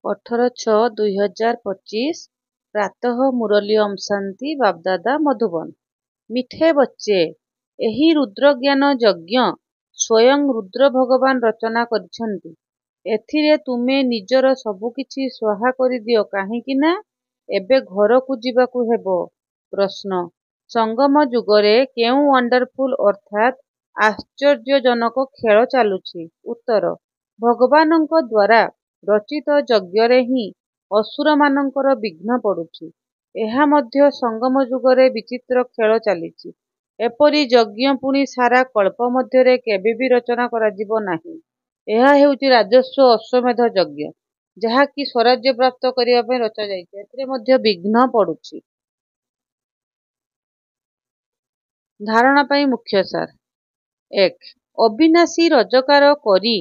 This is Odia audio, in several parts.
18/6/2025 प्रातः मुरली ओम शांति बापदादा मधुबन। मिठे बच्चे, ଏହି ରୁଦ୍ରଜ୍ଞାନ ଯଜ୍ଞ ସ୍ୱୟଂ ରୁଦ୍ର ଭଗବାନ ରଚନା କରିଛନ୍ତି। ଏଥିରେ ତୁମେ ନିଜର ସବୁକିଛି ସ୍ୱାହା କରିଦିଅ କାହିଁକି ନା ଏବେ ଘରକୁ ଯିବାକୁ ହେବ। ପ୍ରଶ୍ନ, ସଙ୍ଗମ ଯୁଗରେ କେଉଁ ୱାଣ୍ଡରଫୁଲ ଅର୍ଥାତ୍ ଆଶ୍ଚର୍ଯ୍ୟଜନକ ଖେଳ ଚାଲୁଛି? ଉତ୍ତର, ଭଗବାନଙ୍କ ଦ୍ୱାରା ରଚିତ ଯଜ୍ଞରେ ହିଁ ଅସୁରମାନଙ୍କର ବିଘ୍ନ ପଡୁଛି। ଏହା ମଧ୍ୟ ସଙ୍ଗମ ଯୁଗରେ ବିଚିତ୍ର ଖେଳ ଚାଲିଛି। ଏପରି ଯଜ୍ଞ ପୁଣି ସାରା କଳ୍ପ ମଧ୍ୟରେ କେବେ ବି ରଚନା କରାଯିବ ନାହିଁ। ଏହା ହେଉଛି ରାଜସ୍ୱ ଅଶ୍ୱମେଧ ଯଜ୍ଞ, ଯାହାକି ସ୍ୱରାଜ୍ୟ ପ୍ରାପ୍ତ କରିବା ପାଇଁ ରଚାଯାଇଛି। ଏଥିରେ ମଧ୍ୟ ବିଘ୍ନ ପଡୁଛି। ଧାରଣା ପାଇଁ ମୁଖ୍ୟସାର। 1. ଅବିନାଶୀ ରୋଜଗାର କରି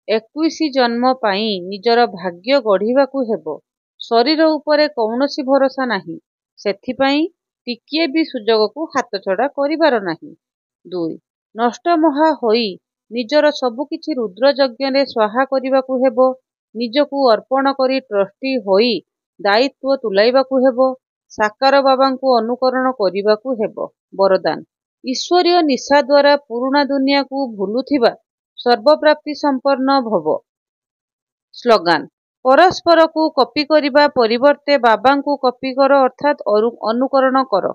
21 ଜନ୍ମ ପାଇଁ ନିଜର ଭାଗ୍ୟ ଗଢ଼ିବାକୁ ହେବ। ଶରୀର ଉପରେ କୌଣସି ଭରସା ନାହିଁ, ସେଥିପାଇଁ ଟିକିଏ ବି ସୁଯୋଗକୁ ହାତଛଡ଼ା କରିବାର ନାହିଁ। 2. ନଷ୍ଟମୋହା ହୋଇ ନିଜର ସବୁକିଛି ରୁଦ୍ର ଯଜ୍ଞରେ ସ୍ୱାହା କରିବାକୁ ହେବ। ନିଜକୁ ଅର୍ପଣ କରି ଟ୍ରଷ୍ଟି ହୋଇ ଦାୟିତ୍ୱ ତୁଲାଇବାକୁ ହେବ। ସାକାର ବାବାଙ୍କୁ ଅନୁକରଣ କରିବାକୁ ହେବ। ବରଦାନ, ଈଶ୍ୱରୀୟ ନିଶା ଦ୍ୱାରା ପୁରୁଣା ଦୁନିଆକୁ ଭୁଲୁଥିବା ସର୍ବପ୍ରାପ୍ତି ସମ୍ପନ୍ନ ଭବ। ସ୍ଲୋଗାନ, ପରସ୍ପରକୁ କପି କରିବା ପରିବର୍ତ୍ତେ ବାବାଙ୍କୁ କପି କର ଅର୍ଥାତ୍ ଅନୁକରଣ କର।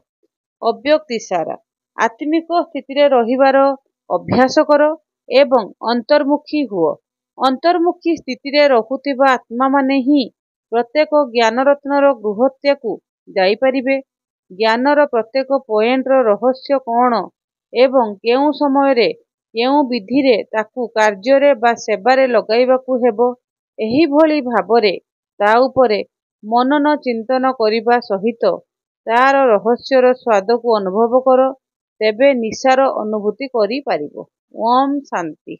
ଅବ୍ୟକ୍ତି ସାରା, ଆତ୍ମିକ ସ୍ଥିତିରେ ରହିବାର ଅଭ୍ୟାସ କର ଏବଂ ଅନ୍ତର୍ମୁଖୀ ହୁଅ। ଅନ୍ତର୍ମୁଖୀ ସ୍ଥିତିରେ ରହୁଥିବା ଆତ୍ମାମାନେ ହିଁ ପ୍ରତ୍ୟେକ ଜ୍ଞାନରତ୍ନର ଗୃହତ୍ୟାକୁ ଯାଇପାରିବେ। ଜ୍ଞାନର ପ୍ରତ୍ୟେକ ପଏଣ୍ଟର ରହସ୍ୟ କ'ଣ ଏବଂ କେଉଁ ସମୟରେ କେଉଁ ବିଧିରେ ତାକୁ କାର୍ଯ୍ୟରେ ବା ସେବାରେ ଲଗାଇବାକୁ ହେବ, ଏହିଭଳି ଭାବରେ ତା ଉପରେ ମନନ ଚିନ୍ତନ କରିବା ସହିତ ତାର ରହସ୍ୟର ସ୍ୱାଦକୁ ଅନୁଭବ କର, ତେବେ ନିଶାର ଅନୁଭୂତି କରିପାରିବ। ଓମ୍ ଶାନ୍ତି।